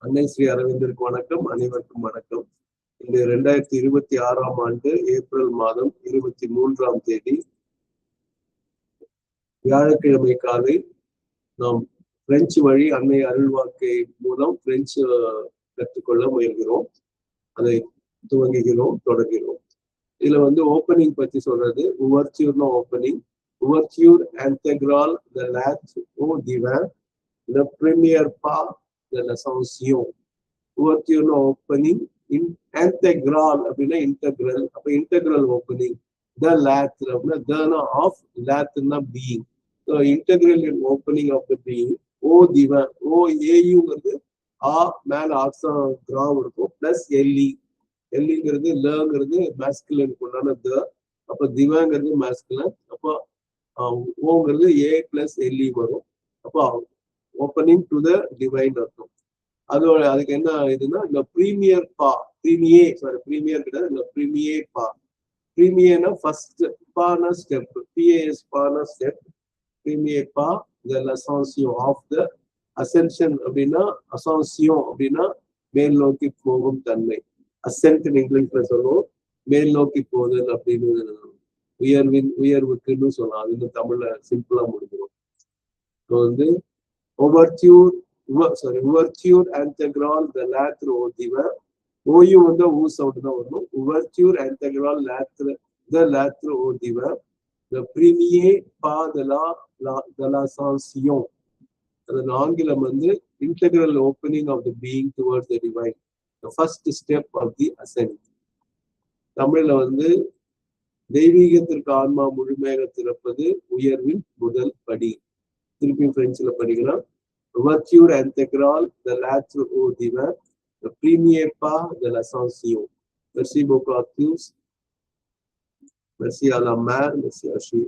அன்னை ஸ்ரீ அரவிந்தருக்கு வணக்கம். அனைவருக்கும் வணக்கம். இந்த 2026ஆம் ஆண்டு ஏப்ரல் மாதம் 23ஆம் தேதி வியாழக்கிழமை காலை நாம் பிரெஞ்சு வழி அன்னை அருள்வாக்கை மூலம் பிரெஞ்சு கற்றுக்கொள்ள முயல்கிறோம். அதை துவங்குகிறோம், தொடர்கிறோம். இதுல ஓப்பனிங் பத்தி சொல்றது உவர்ச்சியூர்னா ஓப்பனிங். உவர்ச்சியூர் integral de lettre au divin, le premier pas de l'ascension. உவர்ச்சியூர்னா ஓப்பனிங், இன்டெக்ரல் அப்படின்னா இன்டெக்ரல். அப்ப இன்டெக்ரல் ஓப்பனிங். த லேத்ர் அப்படின்னா தனா ஆஃப், லேத்ர்னா being. So integral in opening of the being. ஓ திவன், ஓ ஏயுங்கிறது ஆ மேல ஆக்சன் கிராவ் இருக்கும், பிளஸ் எல்இ. எல்லிங்கிறது லங்கிறது மேஸ்குலன் கொண்டான த. அப்ப திவாங்கிறது மேஸ்குலன். அப்போ ஓங்கிறது ஏ பிளஸ் எல்இ வரும். அப்போ ஓப்பனிங் டு த டிவைன் அர்த்தம். அதுக்கு என்ன இதுன்னா இந்த ப்ரீமியர் பா, ப்ரீமியர் கிடையாது, இந்த ப்ரீமியர் பா. ப்ரீமியர்னா ஃபர்ஸ்ட், பானா ஸ்டெப், பிஏஎஸ் பானா ஸ்டெப். ப்ரீமியர் பா த லசான்சியோ ஆஃப் த அசென்ஷன் அப்படின்னா, அசான்சியம் அப்படின்னா மேல் நோக்கி போகும் தன்மை. அசென்ட் இங்கிலீஷ்ல சொல்லுவோம், மேல் நோக்கி போதல் அப்படின்னு, உயர்வுக்குன்னு சொல்லலாம். அது தமிழ்ல சிம்பிளா முடிஞ்சிடும். ஓவர்ச்சியூர் ouverture integral de lettre au divin. ஓயு ஊ சவுண்ட் தான் வரணும். ouverture integral de lettre au divin, le premier pas de l'ascension. அது ஆங்கிலம் integral opening of the being towards the divine, the first step of the ascent. தமிழ்ல தெய்வீகத்திற்கு ஆன்மா முழுமையாக திறப்பது உயர்வின் முதல் படி. திருப்பி பிரெஞ்சுல படிக்கலாம். Ouverture intégrale de l'être au divin, le premier pas de l'ascension. Merci beaucoup à tous. Merci à la mère, merci à Chi.